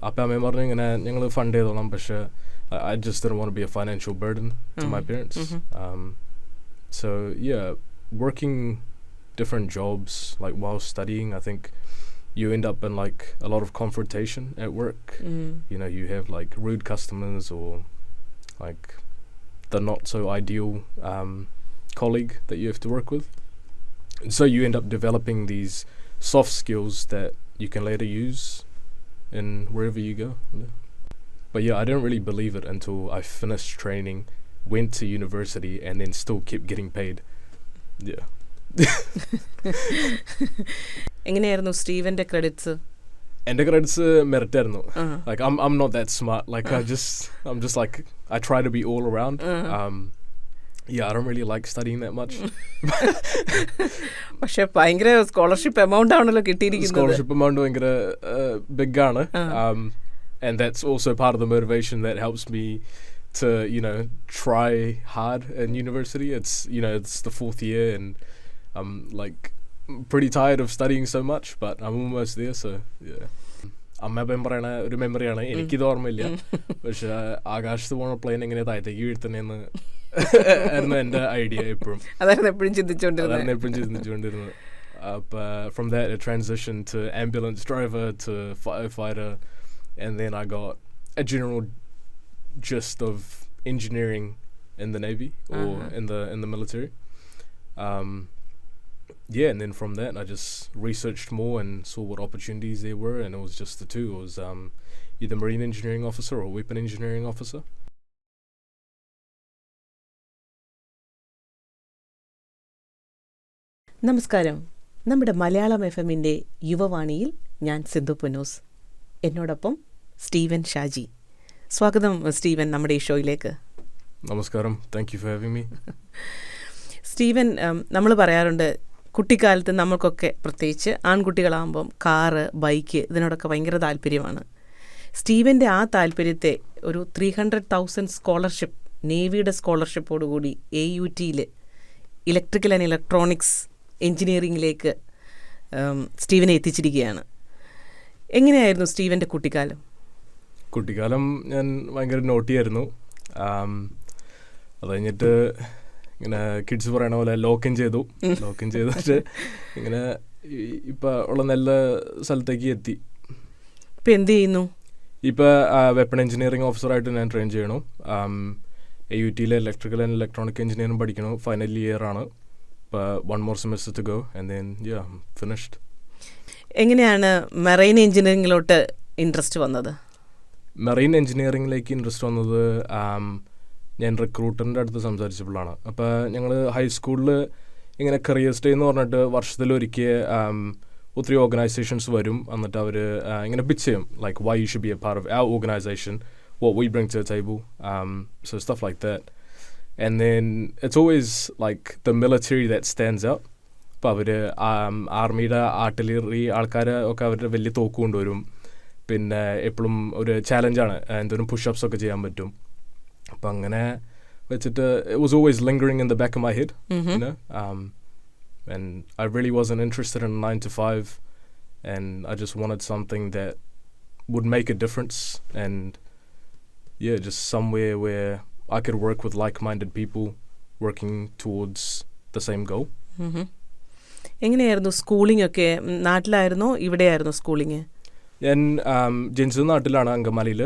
അപ്പം അമ്മയും പറഞ്ഞു ഇങ്ങനെ ഞങ്ങൾ ഫണ്ട് ചെയ്തോളാം, പക്ഷേ I just didn't want to be a financial burden to my parents. So yeah, working different jobs like while studying, I think you end up in like a lot of confrontation at work. You know, you have like rude customers or like the not so ideal colleague that you have to work with. So you end up developing these soft skills that you can later use in wherever you go. But yeah, I didn't really believe it until I finished training, went to university, and then still kept getting paid. Yeah. എങ്ങനെയായിരുന്നു സ്റ്റീവന്റെ credits? എൻ്റെ credits merit ആയിരുന്നു. Like I'm not that smart. Like I'm just like I try to be all around. Yeah, I don't really like studying that much. പക്ഷെ ഭയങ്കര scholarship amount ആണല്ലോ കിട്ടിയിരിക്കുന്നത്. Scholarship amount ഭയങ്കര big ആണ്. And that's also part of the motivation that helps me to, you know, try hard in university. It's, you know, it's the 4th year and I'm like pretty tired of studying so much, but I'm almost there, so yeah. അമ്മ പറയണ ഒരു മെമ്മറിയാണ്, എനിക്കിത് ഓർമ്മയില്ല, പക്ഷെ ആകാശത്ത് പോണ plain എങ്ങനെ താഴത്തേക്ക് വീഴ്ത്തണേന്ന് ആയിരുന്നു എൻ്റെ ഐഡിയ. എപ്പോഴും അതായിരുന്നു എപ്പോഴും ചിന്തിച്ചുകൊണ്ടിരുന്നത്. From that it transitioned to ambulance driver to firefighter, and then I got a general gist of engineering in the Navy or in the military. Yeah, and then from that I just researched more and saw what opportunities there were, and it was just the two. It was either marine engineering officer or weapon engineering officer. നമസ്കാരം. നമ്മുടെ മലയാളം FM-ന്റെ യുവവാണിയിൽ ഞാൻ സിന്ധു പുനൂസ്, എന്നോടൊപ്പം Steven Shaji. സ്വാഗതം Steven നമ്മുടെ ഈ ഷോയിലേക്ക്. നമസ്കാരം. Thank you four having me. Steven, നമ്മൾ പറയാറുണ്ട് കുട്ടിക്കാലത്ത് നമ്മൾക്കൊക്കെ, പ്രത്യേകിച്ച് ആൺകുട്ടികളാകുമ്പം കാറ്, ബൈക്ക് ഇതിനോടൊക്കെ ഭയങ്കര താല്പര്യമാണ്. സ്റ്റീവൻ്റെ ആ താല്പര്യത്തെ ഒരു 300,000 സ്കോളർഷിപ്പ്, നേവിയുടെ സ്കോളർഷിപ്പോടുകൂടി AUTയിൽ ഇലക്ട്രിക്കൽ ആൻഡ് ഇലക്ട്രോണിക്സ് എൻജിനീയറിങ്ങിലേക്ക് സ്റ്റീവനെ എത്തിച്ചിരിക്കുകയാണ്. എങ്ങനെയായിരുന്നു സ്റ്റീവൻ്റെ കുട്ടിക്കാലം? കുട്ടിക്കാലം ഞാൻ ഭയങ്കര നോട്ടിയായിരുന്നു. അത് കഴിഞ്ഞിട്ട് ഇങ്ങനെ കിഡ്സ് പറയണ പോലെ ലോക്കിൻ ചെയ്തിട്ട് ഇങ്ങനെ ഇപ്പം ഉള്ള നല്ല സ്ഥലത്തേക്ക് എത്തി. ഇപ്പം എന്ത് ചെയ്യുന്നു? ഇപ്പം വെപ്പൺ എഞ്ചിനീയറിംഗ് ഓഫീസറായിട്ട് ഞാൻ ട്രെയിൻ ചെയ്യണു. AUTയിലെ ഇലക്ട്രിക്കൽ ആൻഡ് ഇലക്ട്രോണിക് എഞ്ചിനീയറിംഗ് പഠിക്കണു. ഫൈനൽ ഇയർ ആണ്. ഇപ്പം 1 more semester to go and then yeah, I'm finished. എങ്ങനെയാണ് മെറൈൻ എഞ്ചിനീയറിംഗിലോട്ട് ഇൻട്രസ്റ്റ് വന്നത്? മെറൈൻ എഞ്ചിനീയറിംഗിലേക്ക് ഇൻട്രസ്റ്റ് വന്നത് ഞാൻ റിക്രൂട്ടറിൻ്റെ അടുത്ത് സംസാരിച്ചപ്പോഴാണ്. അപ്പോൾ ഞങ്ങൾ ഹൈസ്കൂളിൽ ഇങ്ങനെ കരിയേഴ്സ് ഡേ എന്ന് പറഞ്ഞിട്ട് വർഷത്തിലൊരിക്കൽ ഒത്തിരി ഓർഗനൈസേഷൻസ് വരും. എന്നിട്ട് അവർ ഇങ്ങനെ പിച്ച് ചെയ്യും, like why you should be a part of our organization, what we bring to the table, so stuff like that. And then it's always like the military that stands out. അപ്പോൾ അവർ ആർമിയുടെ artillery ആൾക്കാർ ഒക്കെ അവരുടെ വലിയ തോക്ക് കൊണ്ടുവരും. പിന്നെ എപ്പോഴും ഒരു ചാലഞ്ചാണ്, എന്തോരം പുഷപ്സ് ഒക്കെ ചെയ്യാൻ പറ്റും. അപ്പം അങ്ങനെ വെച്ചിട്ട് it was always lingering in the back of my head, you know, and I really wasn't interested in 9 to 5, and I just wanted something that would make a difference, and yeah, just somewhere where I could work with like-minded people working towards the same goal. എങ്ങനെയായിരുന്നു schooling ഒക്കെ? നാട്ടിലായിരുന്നോ ഇവിടെയായിരുന്നോ schooling? ഞാൻ ജനിച്ചത് നാട്ടിലാണ്, അങ്കമാലിയിൽ.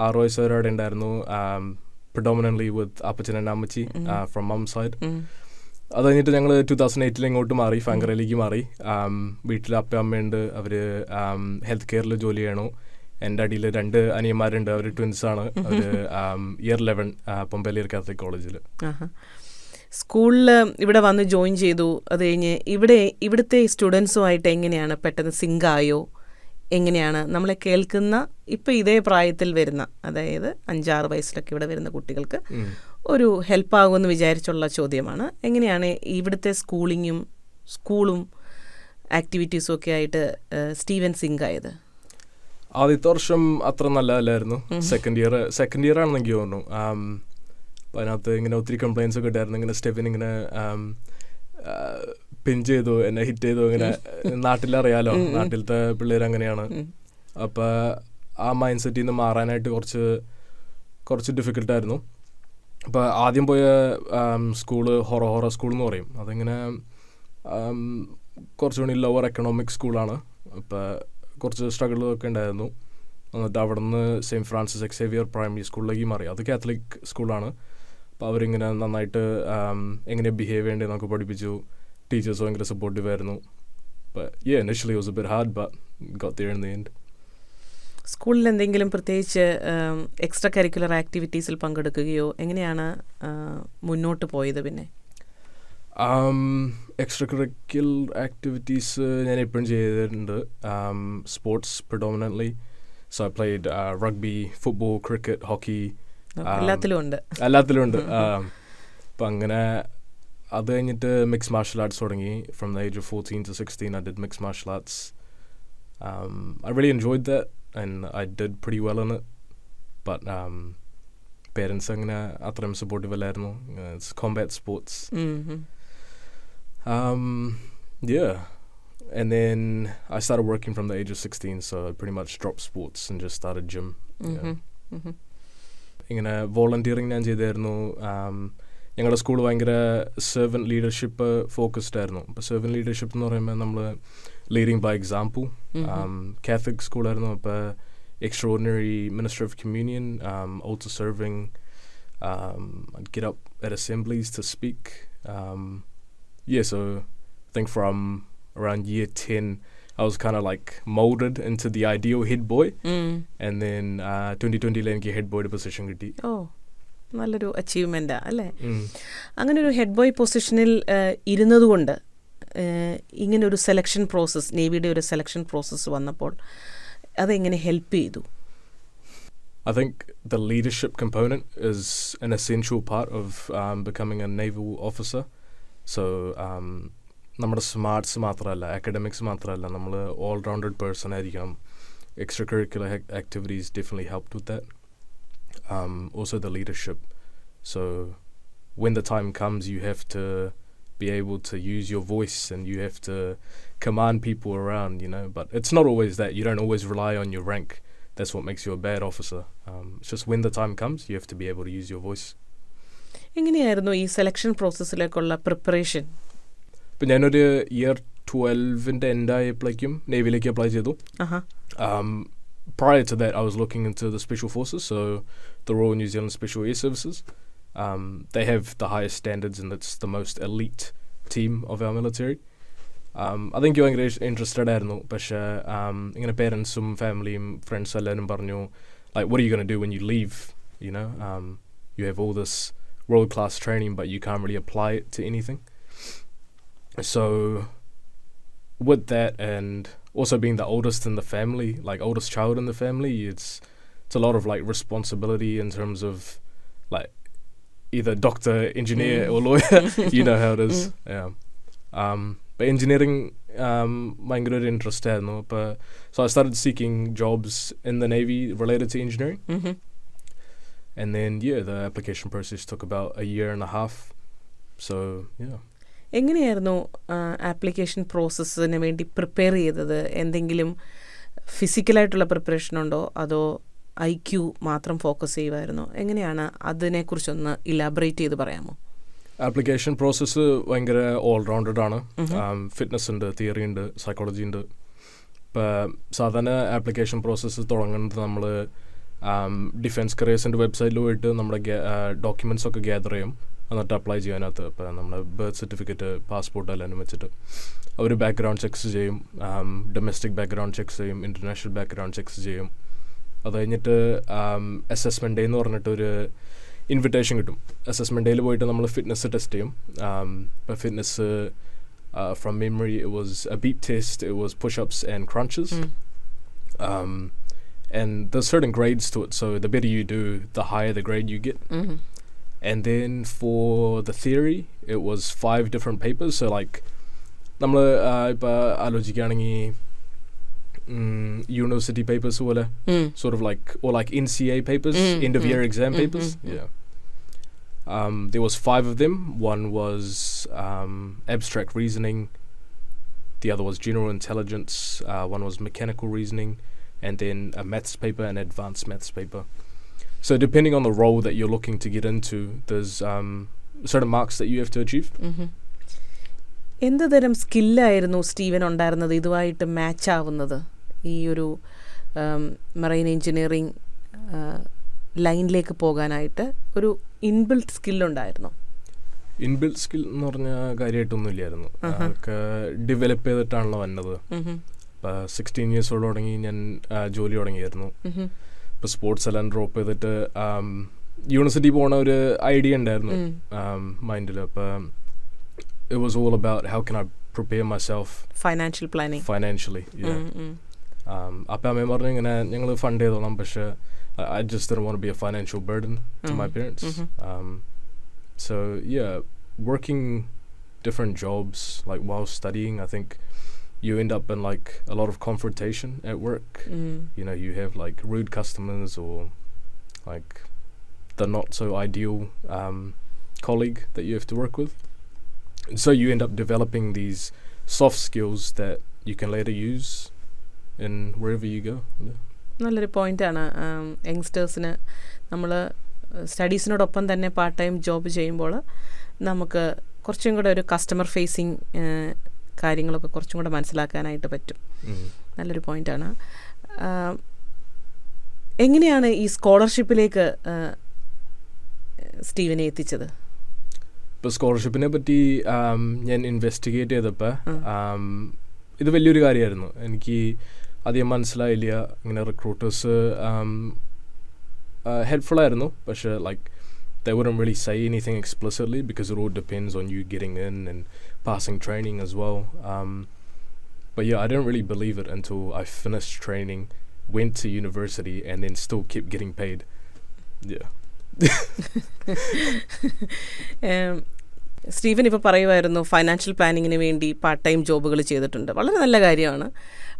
6 വയസ്സ് വരെ അവിടെ ഉണ്ടായിരുന്നു. predominantly with അപ്പച്ചൻ and അമ്മച്ചി from mom's side. അത് കഴിഞ്ഞിട്ട് ഞങ്ങൾ 2008 ഇങ്ങോട്ട് മാറി, ഫാങ്കറയിലേക്ക് മാറി. വീട്ടിൽ അപ്പ അമ്മയുണ്ട്, അവർ ഹെൽത്ത് കെയറിൽ ജോലി ചെയ്യണു. എൻ്റെ അടിയിൽ 2 അനിയന്മാരുണ്ട്, അവർ ട്വിൻസാണ്. അവർ ഇയർ 11 പൊമ്പേലിയർ കാത്തലിക് കോളേജിൽ. സ്കൂളിൽ ഇവിടെ വന്ന് ജോയിൻ ചെയ്തു. അത് കഴിഞ്ഞ് ഇവിടുത്തെ സ്റ്റുഡൻസുമായിട്ട് എങ്ങനെയാണ് പെട്ടെന്ന് സിങ്കായോ? എങ്ങനെയാണ് നമ്മളെ കേൾക്കുന്ന ഇപ്പം ഇതേ പ്രായത്തിൽ വരുന്ന, അതായത് 5-6 വയസ്സിലൊക്കെ ഇവിടെ വരുന്ന കുട്ടികൾക്ക് ഒരു ഹെൽപ്പാകുമെന്ന് വിചാരിച്ചുള്ള ചോദ്യമാണ്. എങ്ങനെയാണ് ഇവിടുത്തെ സ്കൂളും ആക്ടിവിറ്റീസും ഒക്കെ ആയിട്ട് സ്റ്റീവൻ സിങ്കായത്? ആദ്യത്തെ വർഷം അത്ര നല്ലതല്ലായിരുന്നു. സെക്കൻഡ് ഇയർ ആണെന്ന് എനിക്ക് തോന്നുന്നു. അപ്പോൾ അതിനകത്ത് ഇങ്ങനെ ഒത്തിരി കംപ്ലയിൻസ് ഒക്കെ ഉണ്ടായിരുന്നു. ഇങ്ങനെ സ്റ്റെഫിൻ ഇങ്ങനെ പിൻ ചെയ്തു, എന്നെ ഹിറ്റ് ചെയ്തു. ഇങ്ങനെ നാട്ടിലറിയാലോ, നാട്ടിലത്തെ പിള്ളേർ അങ്ങനെയാണ്. അപ്പോൾ ആ മൈൻഡ് സെറ്റിൽ നിന്ന് മാറാനായിട്ട് കുറച്ച് ഡിഫിക്കൽട്ടായിരുന്നു. അപ്പോൾ ആദ്യം പോയ സ്കൂള് ഹൊറ സ്കൂൾ എന്ന് പറയും. അതിങ്ങനെ കുറച്ചുകൂടി ലോവർ എക്കണോമിക് സ്കൂളാണ്. അപ്പോൾ കുറച്ച് സ്ട്രഗിളൊക്കെ ഉണ്ടായിരുന്നു. എന്നിട്ട് അവിടെ നിന്ന് സെയിൻറ്റ് ഫ്രാൻസിസ് എക്സേവിയർ പ്രൈമറി സ്കൂളിലേക്ക് മാറി. അത് കാത്തലിക് സ്കൂളാണ്. അപ്പോൾ അവരിങ്ങനെ നന്നായിട്ട് എങ്ങനെ ബിഹേവ് ചെയ്യേണ്ടത് നമുക്ക് പഠിപ്പിച്ചു. ടീച്ചേഴ്സ് ഭയങ്കര സപ്പോർട്ടീവ് ആയിരുന്നു. But yeah, initially it was a bit hard, but got there in the end. സ്കൂളിൽ എന്തെങ്കിലും പ്രത്യേകിച്ച് എക്സ്ട്രാ കരിക്കുലർ ആക്ടിവിറ്റീസിൽ പങ്കെടുക്കുകയോ എങ്ങനെയാണ് മുന്നോട്ട് പോയത്? പിന്നെ എക്സ്ട്രാ കരിക്കുലർ ആക്ടിവിറ്റീസ് ഞാൻ എപ്പോഴും ചെയ്തിട്ടുണ്ട്. Sports predominantly. So I played rugby, football, cricket, hockey. എല്ലാത്തിലും ഉണ്ട്. അപ്പം അങ്ങനെ അത് കഴിഞ്ഞിട്ട് മിക്സ് മാർഷൽ ആർട്സ് തുടങ്ങി. From the age of 14 to 16 I did mixed martial arts. I really enjoyed that and I did pretty well in it. But parents അങ്ങനെ അത്രയും supportive അല്ലായിരുന്നു. It's combat sports. Yeah. And then I started working from the age of 16, so I pretty much dropped sports and just started gym. ഇങ്ങനെ volunteering ഞാൻ ചെയ്തായിരുന്നു. ഞങ്ങളുടെ school ഭയങ്കര servant leadership focused ആയിരുന്നു. അപ്പോൾ സെർവൻറ്റ് ലീഡർഷിപ്പ് എന്ന് പറയുമ്പോൾ നമ്മൾ ലീഡിങ് ബൈ എക്സാമ്പിൾ. കാത്തലിക് സ്കൂളായിരുന്നു. അപ്പോൾ extraordinary minister of communion, also serving, get up at assemblies to speak. Yeah, so I think from around year 10 I was kind of like molded into the ideal head boy. And then 2020 എനിക്ക് head ബോയുടെ position കിട്ടി. നല്ലൊരു അച്ചീവ്മെൻറ്റാ അല്ലേ? അങ്ങനെ ഒരു head boy പൊസിഷനിൽ ഇരുന്നതുകൊണ്ട് ഇങ്ങനെ ഒരു selection process, നേവിയുടെ ഒരു സെലക്ഷൻ പ്രോസസ്സ് വന്നപ്പോൾ അതെങ്ങനെ ഹെൽപ്പ് ചെയ്തു? I think the leadership component is an essential part of becoming a naval officer. So നമ്മുടെ സ്മാർട്സ് മാത്രമല്ല, അക്കാഡമിക്സ് മാത്രമല്ല, നമ്മൾ ഓൾ റൗണ്ടഡ് പേഴ്സൺ ആയിരിക്കണം. Extra curricular activities definitely helped with that. Also the leadership. So when the time comes you have to be able to use your voice and you have to command people around, you know. But it's not always that. You don't always rely on your rank. That's what makes you a bad officer. It's just when the time comes you have to be able to use your voice. എങ്ങനെയായിരുന്നു ഈ selection പ്രോസസ്സിലേക്കുള്ള preparation? ഇപ്പം ഞാനൊരു year 12ൻ്റെ എൻഡായപ്പോഴേക്കും നേവിയിലേക്ക് apply ചെയ്തു. Prior to that I was looking into the special forces, so the Royal New Zealand Special Air Services. They have the highest standards and it's the most elite team of our military. I think you're interested ആയിരുന്നു. പക്ഷേ ഇങ്ങനെ പേരൻസും ഫാമിലിയും ഫ്രണ്ട്സും എല്ലാവരും പറഞ്ഞു, like what are you going to do when you leave, you know? You have all this world class training but you can't really apply it to anything. So with that, and also being the oldest in the family, like oldest child in the family, it's a lot of like responsibility in terms of like either doctor, engineer or lawyer. You know how it is. Yeah. But engineering ഭയങ്കര ഒരു interest ആയിരുന്നു. അപ്പോൾ so I started seeking jobs in the Navy related to engineering. And then yeah, the application process took about a year and a half. So yeah. എങ്ങനെയായിരുന്നു application പ്രോസസ്സിന് വേണ്ടി prepare ചെയ്തത്? എന്തെങ്കിലും ഫിസിക്കലായിട്ടുള്ള preparation ഉണ്ടോ അതോ IQ മാത്രം focus ചെയ്യുമായിരുന്നോ? എങ്ങനെയാണ് അതിനെക്കുറിച്ചൊന്ന് elaborate ചെയ്ത് പറയാമോ? ആപ്ലിക്കേഷൻ പ്രോസസ്സ് ഭയങ്കര ഓൾറൗണ്ടഡ് ആണ്. ഫിറ്റ്നസ് ഉണ്ട്, തിയറി ഉണ്ട്, സൈക്കോളജി ഉണ്ട്. ഇപ്പോൾ സാധാരണ ആപ്ലിക്കേഷൻ പ്രോസസ്സ് തുടങ്ങുന്നത് നമ്മൾ ഡിഫൻസ് കരിയേഴ്സിൻ്റെ വെബ്സൈറ്റിൽ പോയിട്ട് നമ്മുടെ ഡോക്യുമെൻറ്റ്സ് ഒക്കെ ഗ്യാദർ ചെയ്യും. എന്നിട്ട് അപ്ലൈ ചെയ്യാനകത്ത് ഇപ്പോൾ നമ്മുടെ ബർത്ത് സർട്ടിഫിക്കറ്റ്, പാസ്പോർട്ട് എല്ലാം വെച്ചിട്ട് അവർ ബാക്ക്ഗ്രൗണ്ട് ചെക്സ് ചെയ്യും. ഡൊമസ്റ്റിക് ബാക്ക്ഗ്രൗണ്ട് ചെക്സ് ചെയ്യും, ഇൻ്റർനാഷണൽ ബാക്ക്ഗ്രൗണ്ട് ചെക്സ് ചെയ്യും. അത് കഴിഞ്ഞിട്ട് അസസ്മെൻറ്റ് ഡേ എന്ന് പറഞ്ഞിട്ടൊരു ഇൻവിറ്റേഷൻ കിട്ടും. അസസ്മെൻറ്റ് ഡേയിൽ പോയിട്ട് നമ്മൾ ഫിറ്റ്നസ് ടെസ്റ്റ് ചെയ്യും. ഇപ്പോൾ fitness from memory it was A beat test, it was push-ups and crunches. And there's certain grades to it, so the better you do, the higher the grade you get. And then for the theory it was 5 different papers. So like നമ്മൾ ഇപ്പോൾ ആലോചിക്കുകയാണെങ്കിൽ university papers പോലെ sort of like, or like NCA papers, end of year exam papers. Yeah. There was 5 of them. One was abstract reasoning, the other was general intelligence, one was mechanical reasoning, and then a maths paper and advanced maths paper. So depending on the role that you're looking to get into, there's certain marks that you have to achieve. എന്ത് തരം സ്കില്ലായിരുന്നു Steven ഉണ്ടായിരുന്നത് ഇതുമായിട്ട് match ആവുന്നത് ഈ ഒരു marine engineering ലൈനിലേക്ക് പോകാനായിട്ട് ഒരു ഇൻബിൽറ്റ് സ്കില്ലുണ്ടായിരുന്നു? ഇൻബിൽറ്റ് സ്കിൽ എന്ന് പറഞ്ഞാൽ കാര്യമായിട്ടൊന്നും ഇല്ലായിരുന്നു. അതൊക്കെ ഡെവലപ്പ് ചെയ്തിട്ടാണല്ലോ വന്നത്. ഇപ്പോൾ 16 ഇയേഴ്സോട് തുടങ്ങി ഞാൻ ജോലി തുടങ്ങിയായിരുന്നു. ഇപ്പോൾ സ്പോർട്സ് എല്ലാം ഡ്രോപ്പ് ചെയ്തിട്ട് യൂണിവേഴ്സിറ്റി പോകണ ഒരു ഐഡിയ ഉണ്ടായിരുന്നു മൈൻഡിൽ. അപ്പോൾ it was all about how can I prepare myself financially. അപ്പം അമ്മ പറഞ്ഞു ഇങ്ങനെ ഞങ്ങൾ ഫണ്ട് ചെയ്തോളാം, പക്ഷേ I just didn't want to be a financial burden to my parents. So yeah, working different jobs like while studying, I think you end up in like a lot of confrontation at work. You know, you have like rude customers or like the not so ideal colleague that you have to work with. So you end up developing these soft skills that you can later use in wherever you go. നല്ലൊരു പോയിൻ്റാണ്. യങ്സ്റ്റേഴ്സിന് നമ്മൾ സ്റ്റഡീസിനോടൊപ്പം തന്നെ part time job ചെയ്യുമ്പോൾ നമുക്ക് കുറച്ചും കൂടെ ഒരു customer phasing കാര്യങ്ങളൊക്കെ കുറച്ചും കൂടെ മനസ്സിലാക്കാനായിട്ട് പറ്റും. നല്ലൊരു പോയിൻ്റാണ്. എങ്ങനെയാണ് ഈ സ്കോളർഷിപ്പിലേക്ക് സ്റ്റീവനെ എത്തിച്ചത്? ഇപ്പോൾ സ്കോളർഷിപ്പിനെ പറ്റി ഞാൻ ഇൻവെസ്റ്റിഗേറ്റ് ചെയ്തപ്പോൾ ഇത് വലിയൊരു കാര്യമായിരുന്നു. എനിക്ക് അധികം മനസ്സിലായില്ല. ഇങ്ങനെ റിക്രൂട്ടേഴ്സ് ഹെൽപ്ഫുള്ളായിരുന്നു, പക്ഷേ like they wouldn't really say anything explicitly because it all depends on you getting in and passing training as well. But yeah, I didn't really believe it until I finished training, went to university and then still kept getting paid. Yeah. Steven ഇപ്പോൾ പറയുമായിരുന്നു financial പ്ലാനിങ്ങിന് വേണ്ടി part time ജോബുകൾ ചെയ്തിട്ടുണ്ട്. വളരെ നല്ല കാര്യമാണ്.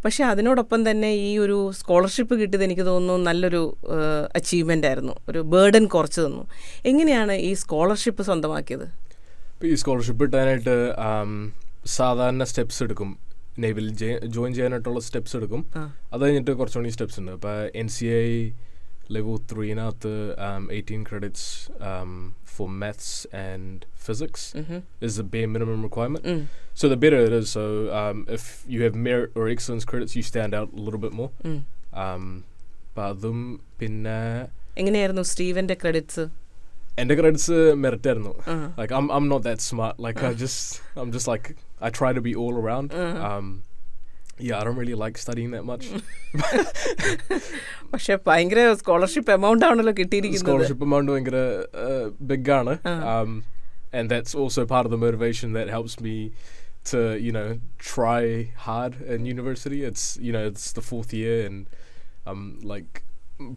പക്ഷേ അതിനോടൊപ്പം തന്നെ ഈ ഒരു സ്കോളർഷിപ്പ് കിട്ടിയത് എനിക്ക് തോന്നുന്നു നല്ലൊരു അച്ചീവ്മെൻ്റ് ആയിരുന്നു. ഒരു ബേർഡൻ കുറച്ച് തന്നു. എങ്ങനെയാണ് ഈ സ്കോളർഷിപ്പ് സ്വന്തമാക്കിയത്? ഇപ്പോൾ ഈ സ്കോളർഷിപ്പ് കിട്ടാനായിട്ട് സാധാരണ സ്റ്റെപ്സ് എടുക്കും. നേവിൽ ജോയിൻ ചെയ്യാനായിട്ടുള്ള സ്റ്റെപ്സ് എടുക്കും. അത് കഴിഞ്ഞിട്ട് കുറച്ചുകൂടി സ്റ്റെപ്സ് ഉണ്ട്. അപ്പോൾ NCA level 3-നകത്ത് 18 credits for maths and physics is the bare minimum requirement. So the better it is. So if you have merit or excellence credits, you stand out a little bit more. അപ്പം അതും പിന്നെ എങ്ങനെയായിരുന്നു സ്റ്റീവൻ്റെ credits? എൻ്റെ credits merit ആയിരുന്നു. Like I'm not that smart. Like I'm just like I try to be all around. Yeah, I don't really like studying that much. പക്ഷെ ഭയങ്കര scholarship amount ആണല്ലോ കിട്ടിയിരിക്കുന്നത്. സ്കോളർഷിപ്പ് എമൗണ്ട് ഭയങ്കര ബിഗ് ആണ്. And that's also part of the motivation that helps me to, you know, try hard in university. It's, you know, it's the 4th year and I'm like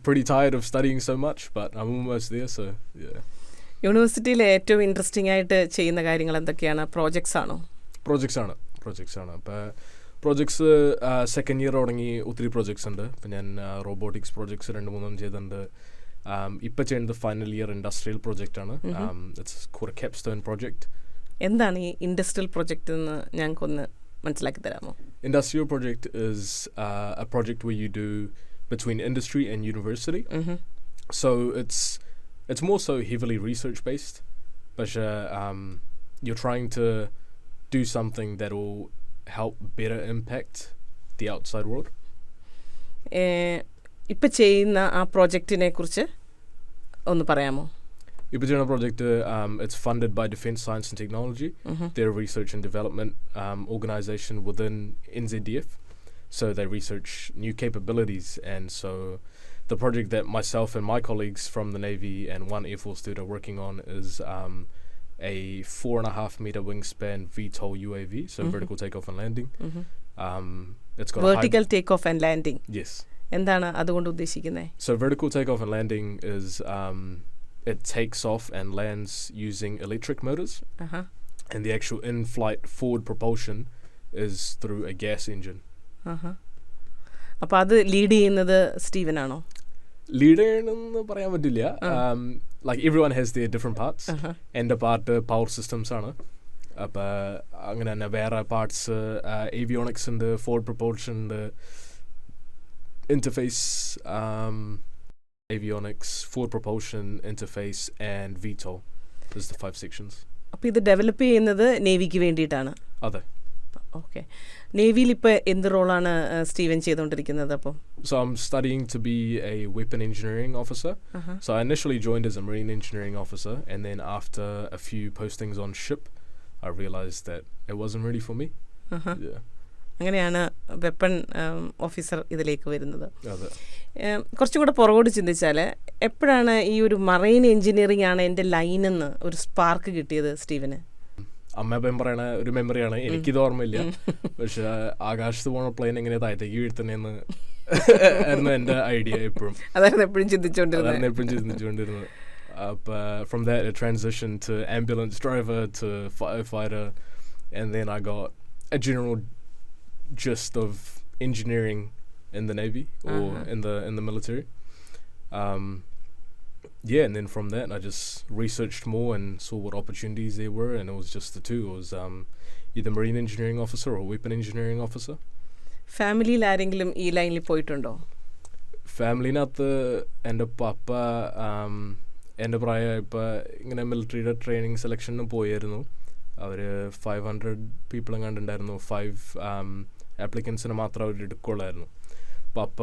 pretty tired of studying so much, but I'm almost there, so yeah. യൂണിവേഴ്സിറ്റിയിൽ ഏറ്റവും interesting ആയിട്ട് ചെയ്യുന്ന കാര്യങ്ങൾ എന്തൊക്കെയാണ്? Projects ആണോ? Projects ആണ്. അപ്പോൾ projects second year തുടങ്ങി ഒത്തിരി പ്രോജക്ട്സ് ഉണ്ട്. ഇപ്പം ഞാൻ റോബോട്ടിക്സ് പ്രോജക്ട്സ് 2-3 ചെയ്തിട്ടുണ്ട്. ഇപ്പം ചെയ്യുന്നത് ഫൈനൽ ഇയർ ഇൻഡസ്ട്രിയൽ പ്രോജക്റ്റാണ്. It's called capstone project. എന്താണ് ഈ ഇൻഡസ്ട്രിയൽ പ്രോജക്റ്റ് എന്ന് ഞങ്ങൾക്കൊന്ന് മനസ്സിലാക്കി തരാമോ? Industrial project is a project where you do between industry and university. So it's more so heavily research based, but you're trying to do something that will help better impact the outside world. ഇപ്പം ചെയ്യുന്ന ആ പ്രോജക്റ്റിനെ കുറിച്ച് ഒന്ന് പറയാമോ? ഇപ്പോൾ ചെയ്യുന്ന project it's funded by Defence Science and Technology. They're a research and development organisation within NZDF. So they research new capabilities, and so the project that myself and my colleagues from the Navy and one Air Force student are working on is a 4.5 meter wingspan VTOL UAV, so vertical takeoff and landing. It's got vertical takeoff and landing. Yes. എന്താണ് അതുകൊണ്ട് ഉദ്ദേശിക്കുന്നത്? So vertical takeoff and landing is it takes off and lands using electric motors, and the actual in-flight forward propulsion is through a gas engine. അപ്പോൾ അത് lead ചെയ്യുന്നത് Steven ആണോ? Lead ചെയ്യണമെന്ന് പറയാൻ പറ്റില്ല. Like everyone has their different parts. എൻ്റെ part power systems ആണ്. അപ്പോൾ അങ്ങനെ തന്നെ വേറെ പാർട്സ് ഏവിയോണിക്സ് ഉണ്ട്, ഫോർഡ് പ്രൊപ്പൾഷൻ ഉണ്ട്, interface, avionics, forward propulsion, interface, and VTOL. Those are the 5 sections. അപ്പോൾ ഇത് ഡെവലപ്പ് ചെയ്യുന്നത് നേവിക്ക് വേണ്ടിയിട്ടാണ്. അതെ. ഓക്കെ. നേവിയിൽ ഇപ്പോൾ എന്ത് റോളാണ് സ്റ്റീവൻ ചെയ്തുകൊണ്ടിരിക്കുന്നത് അപ്പോൾ? So I'm studying to be a weapon engineering officer. So I initially joined as a marine engineering officer, and then after a few postings on ship, I realized that it wasn't really for me. Yeah. അങ്ങനെയാണ് weapon officer ഇതിലേക്ക് വരുന്നത്. അതെ. കുറച്ചും കൂടെ പുറകോട്ട് ചിന്തിച്ചാൽ എപ്പോഴാണ് ഈ ഒരു മറൈൻ എഞ്ചിനീയറിംഗ് ആണ് എൻ്റെ ലൈനെന്ന് ഒരു സ്പാർക്ക് കിട്ടിയത് സ്റ്റീവന്? അമ്മ പറയണ ഒരു മെമ്മറിയാണ്, എനിക്കിത് ഓർമ്മയില്ല. പക്ഷെ ആകാശത്ത് പോണ പ്ലെയിൻ എങ്ങനെ താഴത്തേക്ക് വീഴ്ത്തണേന്ന് ആയിരുന്നു എൻ്റെ ഐഡിയ എപ്പോഴും. അതായിരുന്നു എപ്പോഴും ചിന്തിച്ചുകൊണ്ടിരുന്നത്. From that it transitioned to ambulance driver to firefighter, and then I got a general gist of engineering in the Navy or in the military. Yeah, and then from that I just researched more and saw what opportunities there were, and it was just the two. It was either marine engineering officer or weapon engineering officer. ഫാമിലിയിൽ ആരെങ്കിലും ഈ ലൈനിൽ പോയിട്ടുണ്ടോ? ഫാമിലിനകത്ത് എൻ്റെ പപ്പ എൻ്റെ പ്രായം ഇപ്പം ഇങ്ങനെ മിലിറ്ററിയുടെ ട്രെയിനിങ് സെലക്ഷനും പോയായിരുന്നു. അവർ 500 പീപ്പിൾ എങ്ങാണ്ടുണ്ടായിരുന്നു. 5 ആപ്ലിക്കൻസിനെ മാത്രം അവർ എടുക്കുള്ളായിരുന്നു. പപ്പ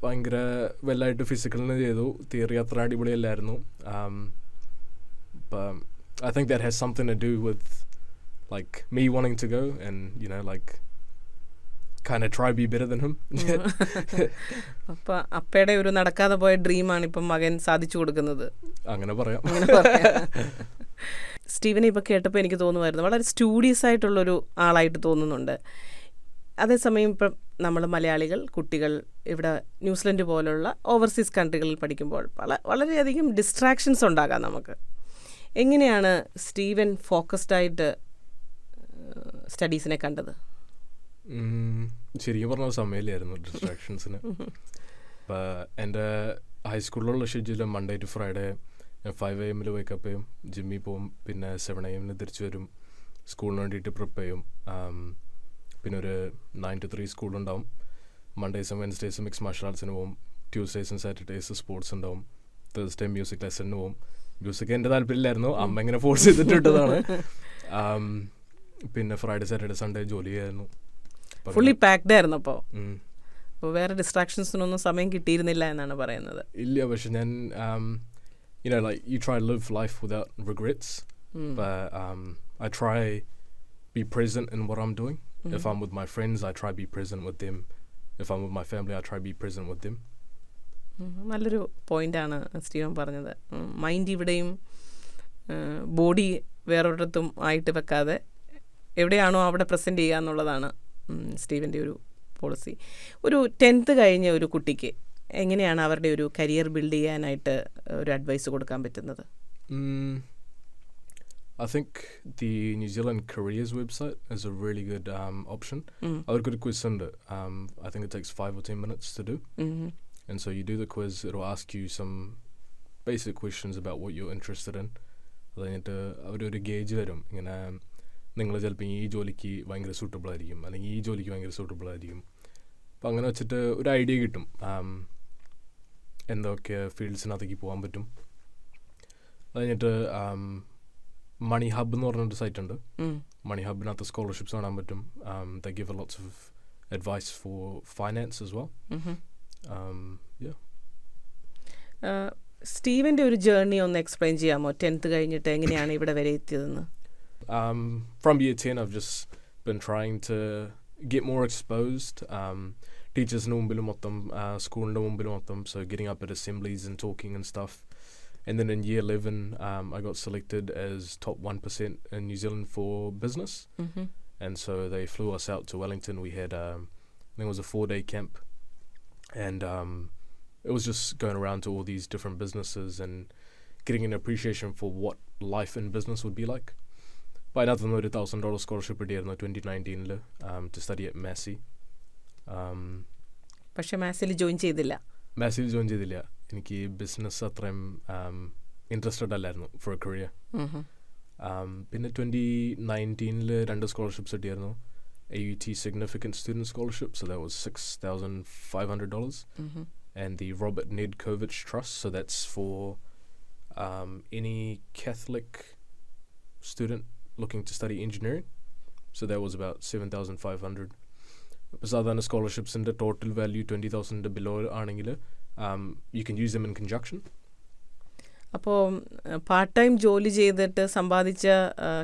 ഭയങ്കര വെല്ലായിട്ട് ഫിസിക്കലിന് ചെയ്തു. തിയറി അത്ര അടിപൊളിയല്ലായിരുന്നു. I think that has something to do with like me wanting to go and like kind of try be better than him. അപ്പോൾ അപ്പയുടെ ഒരു നടക്കാതെ പോയ ഡ്രീമാണ് ഇപ്പം മകൻ സാധിച്ചു കൊടുക്കുന്നത്. അങ്ങനെ പറയാം. സ്റ്റീവനെ ഇപ്പോൾ കേട്ടപ്പോൾ എനിക്ക് തോന്നുമായിരുന്നു വളരെ സ്റ്റൂഡിയസ് ആയിട്ടുള്ളൊരു ആളായിട്ട് തോന്നുന്നുണ്ട്. അതേസമയം ഇപ്പം നമ്മൾ മലയാളികൾ കുട്ടികൾ ഇവിടെ ന്യൂസിലൻഡ് പോലുള്ള ഓവർസീസ് കൺട്രികളിൽ പഠിക്കുമ്പോൾ വളരെയധികം ഡിസ്ട്രാക്ഷൻസ് ഉണ്ടാകാം നമുക്ക്. എങ്ങനെയാണ് സ്റ്റീവൻ ഫോക്കസ്ഡായിട്ട് സ്റ്റഡീസിനെ കണ്ടത്? ശരിക്കും പറഞ്ഞ സമയമില്ലായിരുന്നു ഡിസ്ട്രാക്ഷൻസിന്. അപ്പം എൻ്റെ ഹൈസ്കൂളിലുള്ള schedule Monday to Friday 5 AM wake up ചെയ്യും, ജിമ്മിൽ പോവും, പിന്നെ 7 AM തിരിച്ചു വരും, സ്കൂളിന് വേണ്ടിയിട്ട് പ്രിപ്പയർ ചെയ്യും. പിന്നെ ഒരു 9 to 3 സ്കൂളുണ്ടാവും. മൺഡേസും വെൻസ്ഡേസും മിക്സ് മാർഷൽ ആർട്സിന് പോവും. ട്യൂസ്ഡേസും സാറ്റർഡേസ് സ്പോർട്സ് ഉണ്ടാവും. തേഴ്സ്ഡേ മ്യൂസിക് ലെസണിന് പോവും. മ്യൂസിക് എൻ്റെ താല്പര്യമില്ലായിരുന്നു, അമ്മ ഇങ്ങനെ ഫോഴ്സ് ചെയ്തിട്ടിട്ടതാണ്. പിന്നെ ഫ്രൈഡേ സാറ്റർഡേ സൺഡേ ജോലി ചെയ്യായിരുന്നു. ഫുള്ളി പാക്ഡ് ആയിരുന്നു. അപ്പോൾ വേറെ ഡിസ്ട്രാക്ഷൻസിനൊന്നും സമയം കിട്ടിയിരുന്നില്ല എന്നാണ് പറയുന്നത്. ഇല്ല, പക്ഷെ ഞാൻ like you try to live life without regrets, but I try be present in what I'm doing. If I'm with my friends, I try be present with them. If I'm with my family, I try be present with them. നല്ലൊരു പോയിൻ്റാണ് Steven പറഞ്ഞത്. Mind ഇവിടെയും body വേറൊരിടത്തും ആയിട്ട് വെക്കാതെ എവിടെയാണോ അവിടെ present ചെയ്യുക എന്നുള്ളതാണ് സ്റ്റീവൻ്റെ ഒരു പോളിസി. ഒരു 10th കഴിഞ്ഞ ഒരു കുട്ടിക്ക് എങ്ങനെയാണ് അവരുടെ ഒരു കരിയർ ബിൽഡ് ചെയ്യാനായിട്ട് ഒരു അഡ്വൈസ് കൊടുക്കാൻ പറ്റുന്നത്? I think the New Zealand careers website is a really good option. അവർക്കൊരു quiz ഉണ്ട്. I think it takes 5 or 10 minutes to do. And so you do the quiz, it'll ask you some basic questions about what you're interested in. അത് കഴിഞ്ഞിട്ട് അവരൊരു gauge തരും. ഇങ്ങനെ നിങ്ങൾ ചിലപ്പോൾ ഈ ജോലിക്ക് ഭയങ്കര സൂട്ടബിൾ ആയിരിക്കും, അല്ലെങ്കിൽ ഈ ജോലിക്ക് ഭയങ്കര സൂട്ടബിൾ ആയിരിക്കും. അപ്പോൾ അങ്ങനെ വെച്ചിട്ട് ഒരു ഐഡിയ കിട്ടും എന്തൊക്കെ ഫീൽഡ്സിനകത്തേക്ക് പോകാൻ പറ്റും. അത് കഴിഞ്ഞിട്ട് മണി ഹബ് എന്ന് പറഞ്ഞൊരു സൈറ്റ് ഉണ്ട്. മണി ഹബിനകത്ത് സ്കോളർഷിപ്സ് കാണാൻ പറ്റും. They give lots of advice for finance as well. സ്റ്റീവൻ്റെ ഒരു ജേർണി ഒന്ന് എക്സ്പ്ലെയിൻ ചെയ്യാമോ? 10th കഴിഞ്ഞിട്ട് എങ്ങനെയാണ് ഇവിടെ വരെ എത്തിയതെന്ന്? From year 10 I've just been trying to get more exposed. Teachers no mumbilo mottam, school no mumbilo mottam, so getting up at assemblies and talking and stuff. And then in year 11 I got selected as top 1% in New Zealand for business. And so they flew us out to Wellington. We had I think it was a 4-day camp, and it was just going around to all these different businesses and getting an appreciation for what life in business would be like. But അതിനകത്ത് നിന്ന് ഒരു $1,000 scholarship കിട്ടിയായിരുന്നു 2019 to study at Massey. പക്ഷേ മാസിൽ join ചെയ്തില്ല. മാസിൽ join ചെയ്തില്ല. എനിക്ക് business അത്രയും interested അല്ലായിരുന്നു ഫോർ എ കരിയർ. പിന്നെ 2019 2 സ്കോളർഷിപ്സ് കിട്ടിയായിരുന്നു. AUT Significant Student Scholarship, so that was $6,500. And the Robert Nedkovich Trust, so that's for any Catholic student looking to study engineering, so that was about 7,500. Sadhana scholarships in the total value 20,000 below ആണെങ്കിൽ you can use them in conjunction. അപ്പോൾ part time ജോലി ചെയ്തിട്ട് സമ്പാദിച്ച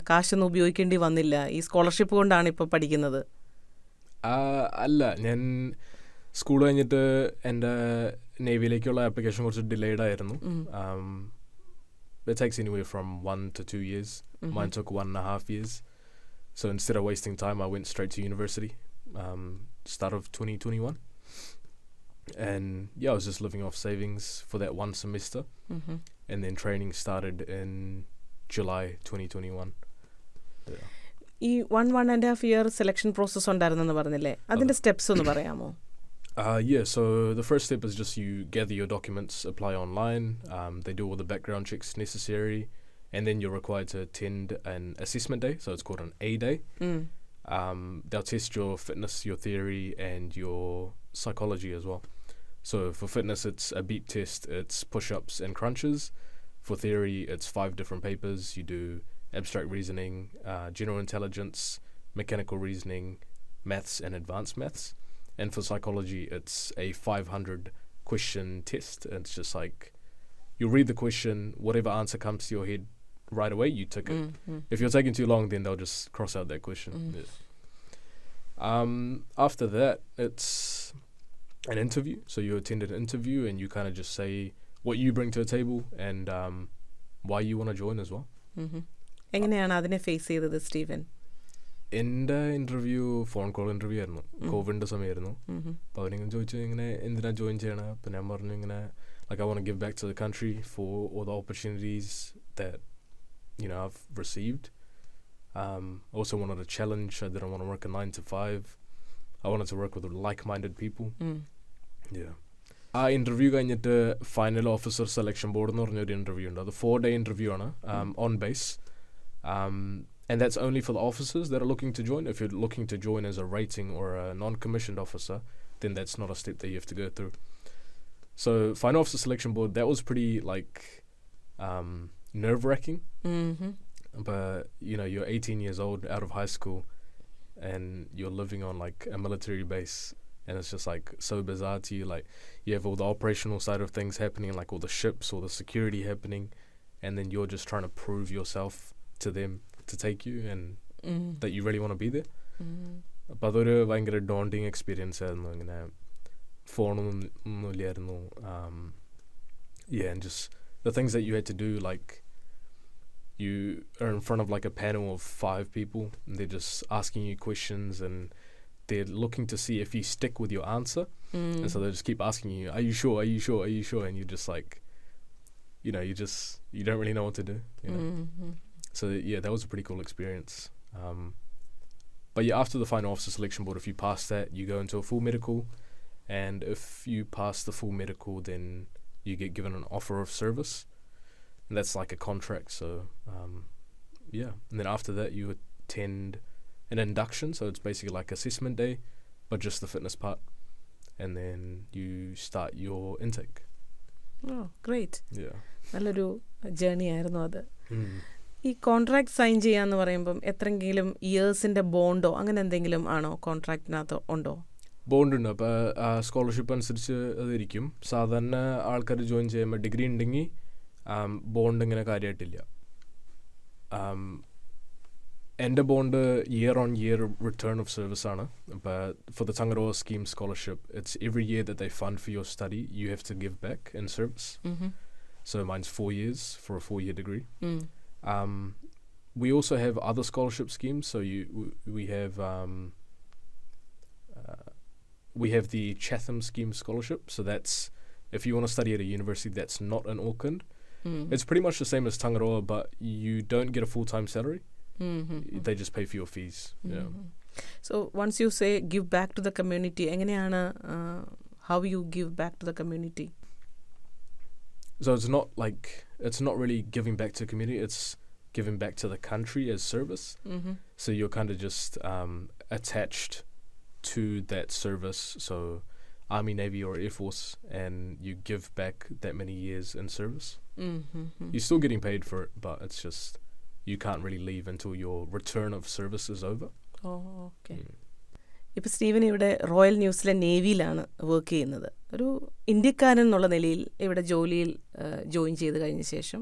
കാശൊന്നും ഉപയോഗിക്കേണ്ടി വന്നില്ല, ഈ scholarship കൊണ്ടാണ് ഇപ്പോൾ പഠിക്കുന്നത്? അല്ല, ഞാൻ സ്കൂൾ കഴിഞ്ഞിട്ട് എൻ്റെ നേവിയിലേക്കുള്ള ആപ്ലിക്കേഷൻ കുറച്ച് ഡിലേഡ് ആയിരുന്നു. It takes anywhere from 1 to 2 years. Mine took 1.5 years. So instead of wasting time, I went straight to university, start of 2021. And yeah, I was just living off savings for that one semester. And then training started in July 2021. Yeah. ഈ 1.5 year selection process ഉണ്ടായിരുന്നെന്ന് പറഞ്ഞില്ലേ, അതിൻ്റെ steps ഒന്ന് പറയാമോ? Yeah, so the first step is just you gather your documents, apply online, they do all the background checks necessary, and then you're required to attend an assessment day, so it's called an A day. They'll test your fitness, your theory, and your psychology as well. So for fitness, it's a beat test, it's push-ups and crunches. For theory, it's 5 different papers. You do abstract reasoning, general intelligence, mechanical reasoning, maths, and advanced maths. And for psychology, it's a 500 question test. It's just like, you read the question, whatever answer comes to your head right away, you tick it. If you're taking too long, then they'll just cross out that question. Yeah. After that, it's an interview. So you attend an interview and you kind of just say what you bring to the table and why you want to join as well. എങ്ങനെയാണ് അതിനെ face ചെയ്തത് Steven? എൻ്റെ interview phone call interview ആയിരുന്നു, കോവിഡിൻ്റെ സമയമായിരുന്നു. അപ്പോൾ അവരിങ്ങനെ ചോദിച്ചു ഇങ്ങനെ എന്തിനാ ജോയിൻ ചെയ്യണം. അപ്പോൾ ഞാൻ പറഞ്ഞു ഇങ്ങനെ like I want to give back to the country for all the opportunities that I've received. I also wanted a challenge. I didn't want to work a 9 to 5. I wanted to work with like-minded people. Yeah. ആ interview കഴിഞ്ഞിട്ട് final officer selection board എന്ന് പറഞ്ഞൊരു interview ഉണ്ട്. അത് 4-day interview ആണ്, on base. And that's only for the officers that are looking to join. If you're looking to join as a rating or a non-commissioned officer, then that's not a step that you have to go through. So final officer selection board, that was pretty nerve-wracking. But you're 18 years old, out of high school, and you're living on like a military base, and it's just like so bizarre to you. Like you have all the operational side of things happening, like all the ships, all the security happening, and then you're just trying to prove yourself to them to take you and that you really want to be there. അപ്പോൾ അതൊരു ഭയങ്കര daunting experience ആയിരുന്നു. ഇങ്ങനെ ഫോണൊന്നും ഇല്ലായിരുന്നു. Yeah, and just the things that you had to do, like you are in front of like a panel of 5 people and they're just asking you questions and they're looking to see if you stick with your answer. And so they just keep asking you, are you sure, are you sure, are you sure? And you're just like, you don't really know what to do, So yeah, that was a pretty cool experience. But yeah, after the final officer selection board, if you pass that, you go into a full medical, and if you pass the full medical, then you get given an offer of service, and that's like a contract. So yeah, and then after that you attend an induction, so it's basically like assessment day, but just the fitness part, and then you start your intake. Oh, great. Yeah. നല്ലൊരു journey ആയിരുന്നു അത്. ഈ contract sign ചെയ്യാന്ന് പറയുമ്പം എത്രയെങ്കിലും ഇയേഴ്സിൻ്റെ ബോണ്ടോ അങ്ങനെ എന്തെങ്കിലും ആണോ കോൺട്രാക്റ്റിനകത്ത് ഉണ്ടോ? ബോണ്ട് ഉണ്ട്. അപ്പോൾ സ്കോളർഷിപ്പ് അനുസരിച്ച് അതിരിക്കും. സാധാരണ ആൾക്കാർ ജോയിൻ ചെയ്യുമ്പോൾ ഡിഗ്രി ഉണ്ടെങ്കിൽ ബോണ്ട് ഇങ്ങനെ കാര്യമായിട്ടില്ല. എൻ്റെ bond year on year return of service ആണ്. അപ്പോൾ for the Tangaroa scheme scholarship, it's every year that they fund for your study, you have to give back in service. So mine's 4 years for a 4-year degree. We also have other scholarship schemes. So we have the Chatham scheme scholarship. So that's if you want to study at a university that's not in Auckland. It's pretty much the same as Tangaroa, but you don't get a full-time salary. They just pay for your fees. Yeah. So once you say give back to the community, എങ്ങനെയാണ് how you give back to the community? So it's not really giving back to the community. It's giving back to the country as service. So you're kind of just attached to that service. So Army, Navy or Air Force, and you give back that many years in service. You're still getting paid for it, but it's just you can't really leave until your return of service is over. Okay. ഇപ്പോൾ Steven ഇവിടെ royal New Zealand നേവിയിലാണ് work ചെയ്യുന്നത്. ഒരു ഇന്ത്യക്കാരൻ എന്നുള്ള നിലയിൽ ഇവിടെ ജോലിയിൽ join ചെയ്ത് കഴിഞ്ഞ ശേഷം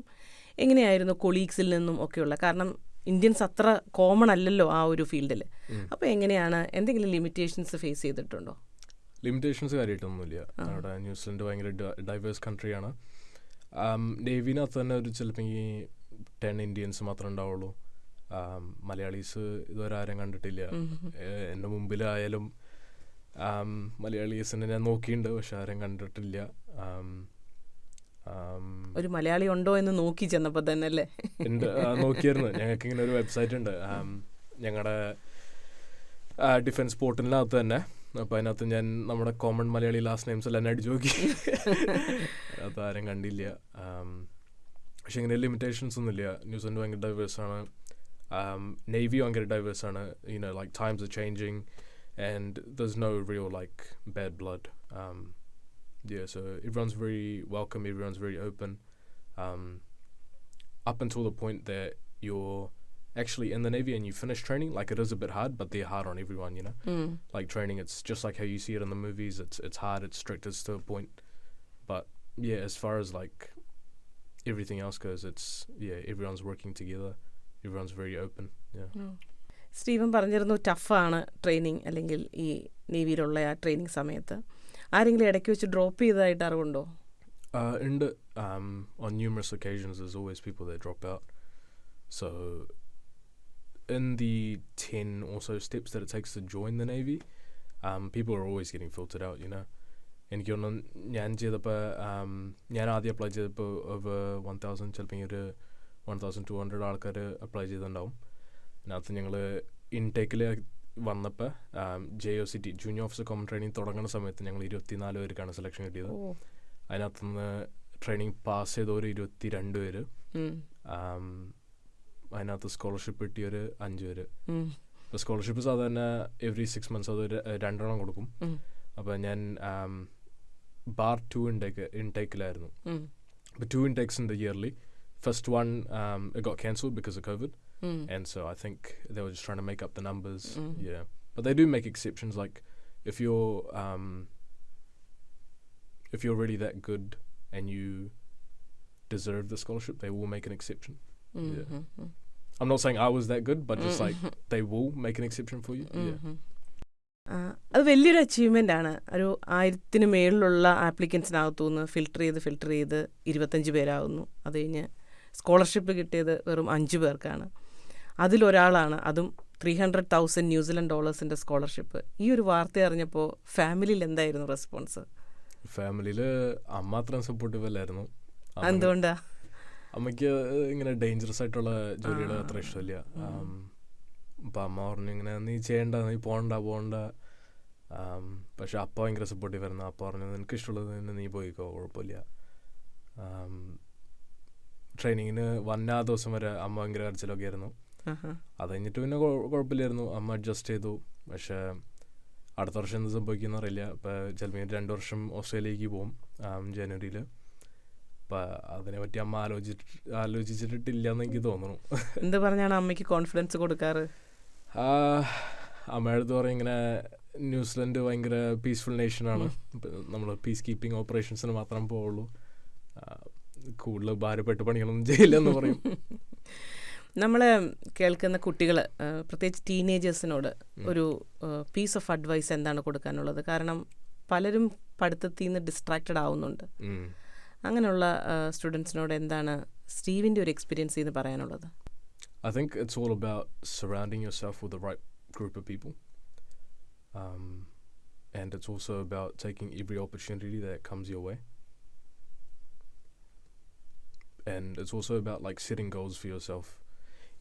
എങ്ങനെയായിരുന്നു കൊളീഗ്സിൽ നിന്നും ഒക്കെയുള്ള, കാരണം ഇന്ത്യൻസ് അത്ര കോമൺ അല്ലല്ലോ ആ ഒരു ഫീൽഡിൽ. അപ്പോൾ എങ്ങനെയാണ്, എന്തെങ്കിലും ലിമിറ്റേഷൻസ് ഫേസ് ചെയ്തിട്ടുണ്ടോ? ലിമിറ്റേഷൻസ് കാര്യമായിട്ടൊന്നുമില്ല. അവിടെ ന്യൂസിലൻഡ് ഭയങ്കര ഡൈവേഴ്സ് കൺട്രിയാണ്. നേവിനകത്ത് തന്നെ ഒരു ചിലപ്പോൾ 10 ഇന്ത്യൻസ് മാത്രമേ ഉണ്ടാവുള്ളൂ. മലയാളീസ് ഇതുവരെ ആരും കണ്ടിട്ടില്ല. എൻ്റെ മുമ്പിലായാലും മലയാളീസിനെ ഞാൻ നോക്കിയിട്ടുണ്ട്, പക്ഷെ ആരും കണ്ടിട്ടില്ല. ഒരു മലയാളി ഉണ്ടോ എന്ന് നോക്കി ചെന്നപ്പോൾ തന്നെ അല്ലേ? നോക്കിയായിരുന്നു. ഞങ്ങൾക്ക് ഇങ്ങനെ ഒരു വെബ്സൈറ്റ് ഉണ്ട് ഞങ്ങളുടെ ഡിഫൻസ് പോർട്ടലിനകത്ത് തന്നെ. അപ്പോൾ അതിനകത്ത് ഞാൻ നമ്മുടെ കോമൺ മലയാളി ലാസ്റ്റ് നെയിംസ് എല്ലാം അടിച്ചു നോക്കി. അതാരും കണ്ടില്ല. പക്ഷെ ഇങ്ങനെ ലിമിറ്റേഷൻസ് ഒന്നുമില്ല. ന്യൂസിലൻഡ് ഭയങ്കര ഡൈവേഴ്സാണ്. Navy ഭയങ്കര ഡൈവേഴ്സാണ്. Like times are changing and there's no real like bad blood. So everyone's very welcome, everyone's very open, up until the point that you're actually in the Navy and you finish training. Like it is a bit hard, but they're hard on everyone, Like training, it's just like how you see it in the movies. It's hard, it's strict, it's to a point. But yeah, as far as like everything else goes, it's everyone's working together, everyone's very open. Steven പറഞ്ഞിരുന്നു ടഫാണ് training, അല്ലെങ്കിൽ ഈ നേവിയിലുള്ള ആ training സമയത്ത് ആരെങ്കിലും ഇടയ്ക്ക് വെച്ച് drop ചെയ്തതായിട്ട് അറിവുണ്ടോ? ഉണ്ട്. On numerous occasions there's always people that drop out. So in the 10 or so steps that it takes to join the Navy, people are always getting filtered out, എനിക്ക് തോന്നുന്നു ഞാൻ ചെയ്തപ്പോൾ ഞാൻ ആദ്യം അപ്ലൈ ചെയ്തപ്പോൾ over 1000 ചിലപ്പോൾ ഒരു 1200 ആൾക്കാർ അപ്ലൈ ചെയ്തിട്ടുണ്ടാവും. അതിനകത്ത് ഞങ്ങൾ ഇൻടേക്കിൽ വന്നപ്പോൾ JOCT junior officer common training തുടങ്ങുന്ന സമയത്ത് ഞങ്ങൾ 24 പേർക്കാണ് സെലക്ഷൻ കിട്ടിയത്. അതിനകത്തുനിന്ന് ട്രെയിനിങ് പാസ് ചെയ്തവർ 22 പേര്, അതിനകത്ത് സ്കോളർഷിപ്പ് കിട്ടിയൊരു 5 പേര്. ഇപ്പോൾ സ്കോളർഷിപ്പ് സാധാരണ every 6 months അത് 2 കൊടുക്കും. അപ്പോൾ ഞാൻ ബാർ 2 ഇൻടേക്കിലായിരുന്നു. അപ്പോൾ 2 intakes ഉണ്ട് yearly. First one it got cancelled because of COVID. And so I think they were just trying to make up the numbers. But they do make exceptions. Like if you're really that good and you deserve the scholarship, they will make an exception. I'm not saying I was that good, but just like they will make an exception for you. അത് വലിയൊരു achievement ആണ്. ഒരു 1000 മേളിലുള്ള ആപ്ലിക്കൻസിനകത്തുനിന്ന് filter ചെയ്ത് 25 പേരാകുന്നു. അത് കഴിഞ്ഞ് scholarship കിട്ടിയത് വെറും 5 പേർക്കാണ്. അതിലൊരാളാണ്, അതും $300,000 ന്യൂസിലൻഡ് ഡോളേഴ്സിൻ്റെ സ്കോളർഷിപ്പ്. ഈ ഒരു വാർത്ത അറിഞ്ഞപ്പോൾ ഫാമിലിയിൽ എന്തായിരുന്നു റെസ്പോൺസ്? ഫാമിലിയിൽ അമ്മ അത്രയും സപ്പോർട്ടീവ് അല്ലായിരുന്നു. എന്തുകൊണ്ടാ? അമ്മയ്ക്ക് ഇങ്ങനെ ഡേഞ്ചറസ് ആയിട്ടുള്ള ജോലികൾ അത്ര ഇഷ്ടമില്ല. അപ്പം അമ്മ പറഞ്ഞു ഇങ്ങനെ നീ ചെയ്യണ്ട, നീ പോകണ്ട. പക്ഷെ അപ്പ ഭയങ്കര സപ്പോർട്ടീവ് ആയിരുന്നു. അപ്പ പറഞ്ഞു നിനക്ക് ഇഷ്ടമുള്ളത് തന്നെ നീ പോയിക്കോ, കുഴപ്പമില്ല. ട്രെയിനിങ്ങിന് വന്ന ആ ദിവസം വരെ അമ്മ ഭയങ്കര കരച്ചിലൊക്കെ ആയിരുന്നു. അത് കഴിഞ്ഞിട്ട് പിന്നെ കുഴപ്പമില്ലായിരുന്നു, അമ്മ അഡ്ജസ്റ്റ് ചെയ്തു. പക്ഷേ അടുത്ത വർഷം എന്ത് സംഭവിക്കുമെന്ന് അറിയില്ല. ഇപ്പോൾ ചിലപ്പോൾ 2 വർഷം ഓസ്ട്രേലിയക്ക് പോകും ജനുവരിയിൽ. അപ്പം അതിനെപ്പറ്റി അമ്മ ആലോചിച്ചിട്ടില്ല എന്ന് എനിക്ക് തോന്നുന്നു. എന്ത് പറഞ്ഞാണ് അമ്മയ്ക്ക് കോൺഫിഡൻസ് കൊടുക്കാറ്? അമ്മയുടെ അടുത്ത് പറയും ഇങ്ങനെ ന്യൂസിലൻഡ് ഭയങ്കര പീസ്ഫുൾ നേഷനാണ്, നമ്മൾ പീസ് കീപ്പിംഗ് ഓപ്പറേഷൻസിന് മാത്രം പോവുള്ളൂ, കൂടുതൽ ഭാരപ്പെട്ട പണികളൊന്നും ചെയ്യില്ലെന്ന് പറയും. നമ്മൾ കേൾക്കുന്ന കുട്ടികൾ, പ്രത്യേകിച്ച് ടീനേജേഴ്സിനോട് ഒരു പീസ് ഓഫ് അഡ്വൈസ് എന്താണ് കൊടുക്കാനുള്ളത്? കാരണം പലരും പഠിത്തത്തിൽ നിന്ന് ഡിസ്ട്രാക്റ്റഡ് ആവുന്നുണ്ട്. അങ്ങനെയുള്ള സ്റ്റുഡൻസിനോട് എന്താണ് സ്റ്റീവിൻ്റെ ഒരു എക്സ്പീരിയൻസ് എന്ന് പറയാനുള്ളത്? I think it's all about surrounding yourself with the right group of people. And it's also about taking every opportunity that comes your way. And it's also about like setting goals for yourself.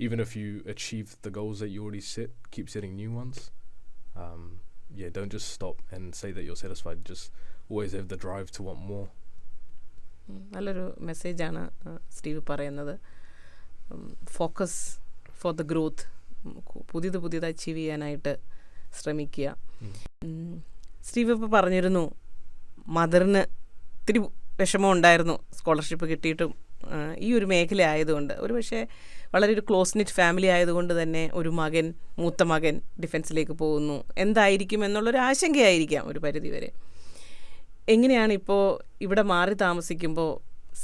Even if you achieve the goals that you already set, keep setting new ones. Don't just stop and say that you're satisfied. Just always have the drive to want more. നല്ലൊരു മെസ്സേജാണ് Steve പറയുന്നത്. Focus for the growth, പുതിയത് achieve ചെയ്യാനായിട്ട് ശ്രമിക്കുക. Steve ഇപ്പോൾ പറഞ്ഞിരുന്നു മദറിന് ഇത്തിരി വിഷമം ഉണ്ടായിരുന്നു സ്കോളർഷിപ്പ് കിട്ടിയിട്ടും ഈ ഒരു മേഖല ആയതുകൊണ്ട്. ഒരു പക്ഷേ വളരെ ഒരു ക്ലോസ് നിറ്റ് ഫാമിലി ആയതുകൊണ്ട് തന്നെ ഒരു മൂത്ത മകൻ ഡിഫൻസിലേക്ക് പോകുന്നു, എന്തായിരിക്കും എന്നുള്ളൊരു ആശങ്കയായിരിക്കാം ഒരു പരിധി വരെ. എങ്ങനെയാണ് ഇപ്പോൾ ഇവിടെ മാറി താമസിക്കുമ്പോൾ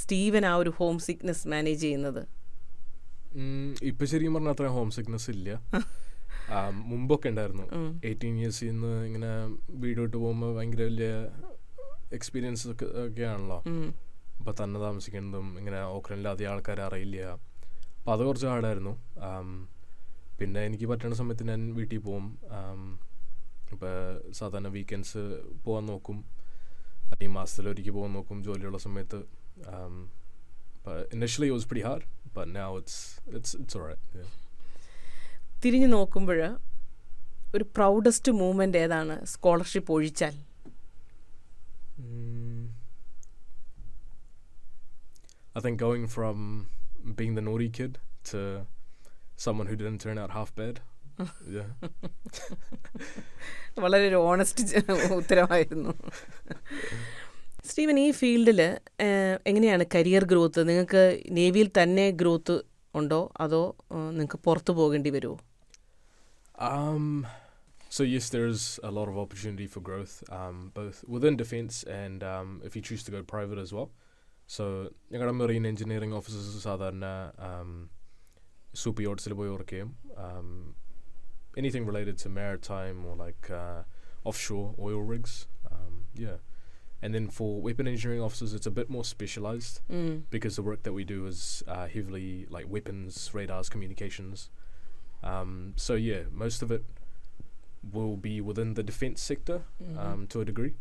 സ്റ്റീവൻ ആ ഒരു ഹോം സിക്നെസ് മാനേജ് ചെയ്യുന്നത്? ഇപ്പം ശരിക്കും പറഞ്ഞാൽ അത്ര ഹോം സിക്നെസ് ഇല്ല. മുമ്പൊക്കെ ഉണ്ടായിരുന്നു. 18 ഇയേഴ്സിൽ നിന്ന് ഇങ്ങനെ വീട് വിട്ട് പോകുമ്പോൾ ഭയങ്കര വലിയ എക്സ്പീരിയൻസ് ഒക്കെയാണല്ലോ. അപ്പം തന്നെ താമസിക്കുന്നതും ഇങ്ങനെ ഓക്രനില്ലാതെ ആൾക്കാരെ അറിയില്ല. അപ്പം അത് കുറച്ച് ഹാർഡായിരുന്നു. പിന്നെ എനിക്ക് പറ്റുന്ന സമയത്ത് ഞാൻ വീട്ടിൽ പോകും. ഇപ്പോൾ സാധാരണ വീക്കെൻഡ്സ് പോകാൻ നോക്കും, ഈ മാസത്തിലൊരിക്കൽ പോകാൻ നോക്കും ജോലിയുള്ള സമയത്ത്. But initially it was pretty hard, but now it's all right. Yeah. തിരിഞ്ഞു നോക്കുമ്പോൾ ഒരു പ്രൗഡസ്റ്റ് മൂമെൻ്റ് ഏതാണ് സ്കോളർഷിപ്പ് ഒഴിച്ചാൽ? I think going from being the naughty kid to someone who didn't turn out half bad. Yeah. വളരെ ഒരു honest ഉത്തരമായിരുന്നു. Steven, ഈ ഫീൽഡിൽ എങ്ങനെയാണ് കരിയർ ഗ്രോത്ത്? നിങ്ങൾക്ക് നേവിയിൽ തന്നെ ഗ്രോത്ത് ഉണ്ടോ അതോ നിങ്ങൾക്ക് പുറത്തു പോകേണ്ടി വരുമോ? So yes, there's a lot of opportunity for growth, both within defence and if you choose to go private as well. So ഞങ്ങളുടെ marine engineering officers സാധാരണ super yachts പോയി വർക്ക് ചെയ്യും. Anything related to maritime or like offshore oil rigs. Yeah. And then for weapon engineering officers, it's a bit more specialized because the work that we do is heavily like weapons, radars, communications. So yeah, most of it will be within the defense sector to a degree.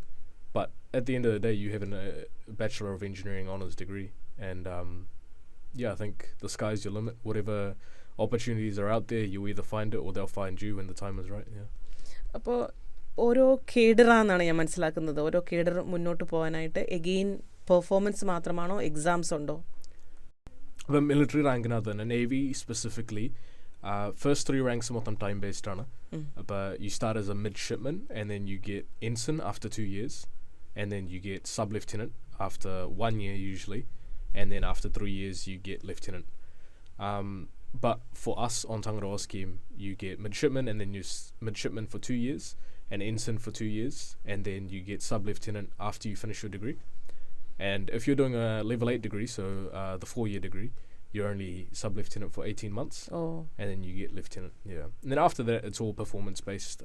But at the end of the day, you have a Bachelor of Engineering honours degree. And yeah, I think the sky's your limit. Whatever opportunities are out there, you either find it or they'll find you when the time is right. Yeah. അപ്പോൾ ഓരോ കേഡറാണെന്നാണ് ഞാൻ മനസ്സിലാക്കുന്നത്. ഓരോ cadre മുന്നോട്ട് പോകാനായിട്ട് again performance മാത്രമാണോ, exams ഉണ്ടോ? The military റാങ്കിനകത്ത് തന്നെ Navy specifically, first 3 ranks മൊത്തം time based ആണ്. But you start as a midshipman and then you get ensign after 2 years and then you get sub-lieutenant after 1 year usually, and then after 3 years you get lieutenant. But for us on Tangaroa scheme, you get midshipman and then you midshipman for 2 years and ensign for 2 years, and then you get sub-lieutenant after you finish your degree. And if you're doing a level 8 degree, so the 4-year degree, you're only sub-lieutenant for 18 months. Oh. And then you get lieutenant. Yeah. And then after that, it's all performance based.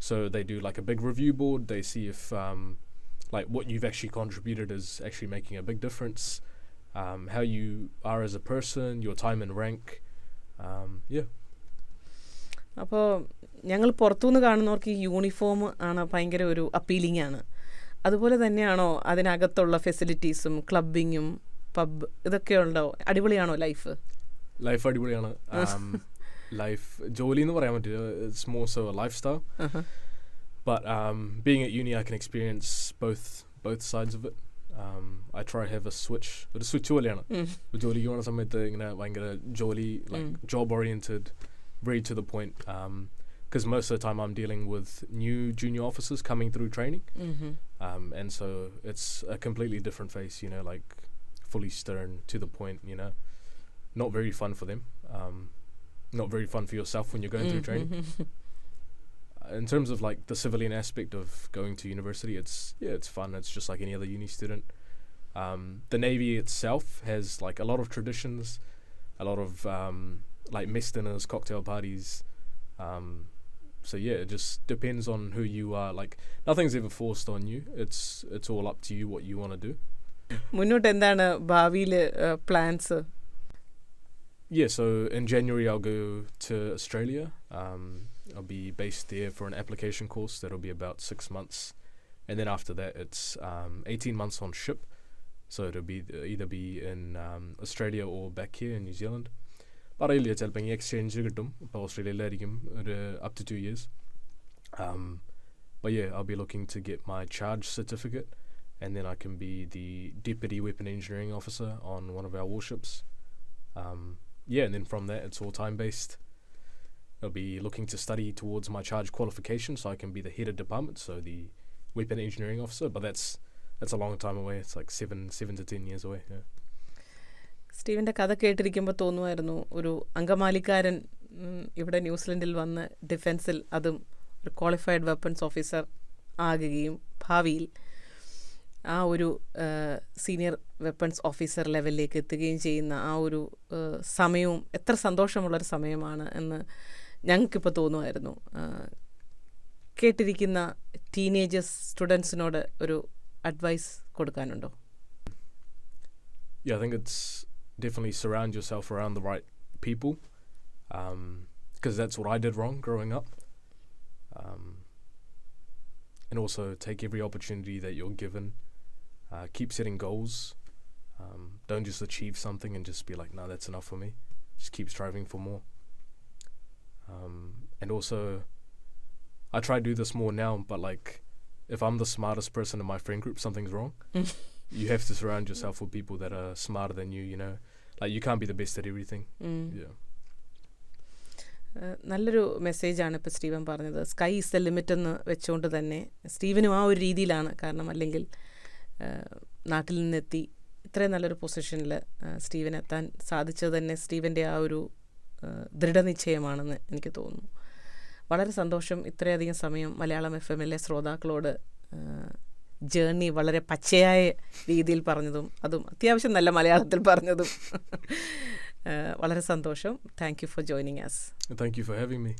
So they do like a big review board. They see if like what you've actually contributed is actually making a big difference. How you are as a person, your time and rank. Yeah. അപ്പോൾ ഞങ്ങൾ പുറത്തുനിന്ന് കാണുന്നവർക്ക് ഈ uniform ആണ് ഭയങ്കര ഒരു appealing ആണ്. അതുപോലെ തന്നെയാണോ അതിനകത്തുള്ള ഫെസിലിറ്റീസും ക്ലബിങ്ങും പബ് ഇതൊക്കെ ഉണ്ടോ? അടിപൊളിയാണോ ലൈഫ്? ലൈഫ് അടിപൊളിയാണ്. ലൈഫ് ജോലി എന്ന് പറയാൻ പറ്റില്ല. It's more so a lifestyle. But being at uni, I can experience both sides of it. I try to have a switch. ഒരു സ്വിച്ച് പോലെയാണ്. ജോലിക്ക് പോകുന്ന സമയത്ത് ഇങ്ങനെ ഭയങ്കര ജോലി, like job oriented, very to the point. Because most of the time I'm dealing with new junior officers coming through training. And so it's a completely different face, you know, like fully stern, to the point, you know. Not very fun for them. Not very fun for yourself when you're going through training. In terms of like the civilian aspect of going to university, it's fun. It's just like any other uni student. The Navy itself has like a lot of traditions, a lot of like mess dinners, cocktail parties. So yeah, it just depends on who you are. Like nothing's ever forced on you. It's all up to you what you want to do. മുന്നോട്ട് എന്താണ് ഭാവിയിലെ plans? Yeah, so in January I'll go to Australia. I'll be based there for an application course that'll be about 6 months, and then after that it's 18 months on ship. So it'll be either be in Australia or back here in New Zealand. പറയില്ല, ചിലപ്പോൾ ഈ exchange കിട്ടും. ഇപ്പോൾ ഓസ്ട്രേലിയയിലായിരിക്കും ഒരു up to 2 years. But yeah, I'll be looking to get my charge certificate, and then I can be the Deputy Weapon Engineering Officer on one of our warships. and then from there, it's all time-based. I'll be looking to study towards my charge qualification so I can be the head of department, so the weapon engineering officer, but that's a long time away. It's like 7 to 10 years away. Yeah. സ്റ്റീവിൻ്റെ കഥ കേട്ടിരിക്കുമ്പോൾ തോന്നുമായിരുന്നു ഒരു അങ്കമാലിക്കാരൻ ഇവിടെ ന്യൂസിലൻഡിൽ വന്ന് ഡിഫൻസിൽ അതും ഒരു qualified weapons officer ആകുകയും ഭാവിയിൽ ആ ഒരു സീനിയർ വെപ്പൺസ് ഓഫീസർ ലെവലിലേക്ക് എത്തുകയും ചെയ്യുന്ന ആ ഒരു സമയവും എത്ര സന്തോഷമുള്ളൊരു സമയമാണ് എന്ന് ഞങ്ങൾക്കിപ്പോൾ തോന്നുമായിരുന്നു. കേട്ടിരിക്കുന്ന ടീനേജേഴ്സ് സ്റ്റുഡൻസിനോട് ഒരു advice കൊടുക്കാനുണ്ടോ? Yeah, I think it's definitely surround yourself around the right people, because that's what I did wrong growing up. And also take every opportunity that you're given. Keep setting goals. Don't just achieve something and just be like, no, that's enough for me. Just keep striving for more. And also, I try to do this more now, but like, if I'm the smartest person in my friend group, something's wrong. You have to surround yourself with people that are smarter than you, you know. Like, you can't be the best at everything. Yeah. നല്ലൊരു മെസ്സേജാണ് ഇപ്പോൾ Steven പറഞ്ഞത്. Sky is the limit എന്ന് വെച്ചുകൊണ്ട് തന്നെ സ്റ്റീവനും ആ ഒരു രീതിയിലാണ്. കാരണം അല്ലെങ്കിൽ നാട്ടിൽ നിന്നെത്തി ഇത്രയും നല്ലൊരു പൊസിഷനിൽ സ്റ്റീവൻ എത്താൻ സാധിച്ചത് തന്നെ സ്റ്റീവൻ്റെ ആ ഒരു ദൃഢനിശ്ചയമാണെന്ന് എനിക്ക് തോന്നുന്നു. വളരെ സന്തോഷം ഇത്രയധികം സമയം മലയാളം FM ശ്രോതാക്കളോട് ജേർണി വളരെ പച്ചയായ രീതിയിൽ പറഞ്ഞതും അതും അത്യാവശ്യം നല്ല മലയാളത്തിൽ പറഞ്ഞതും വളരെ സന്തോഷം. Thank you for joining us. Thank you for having me.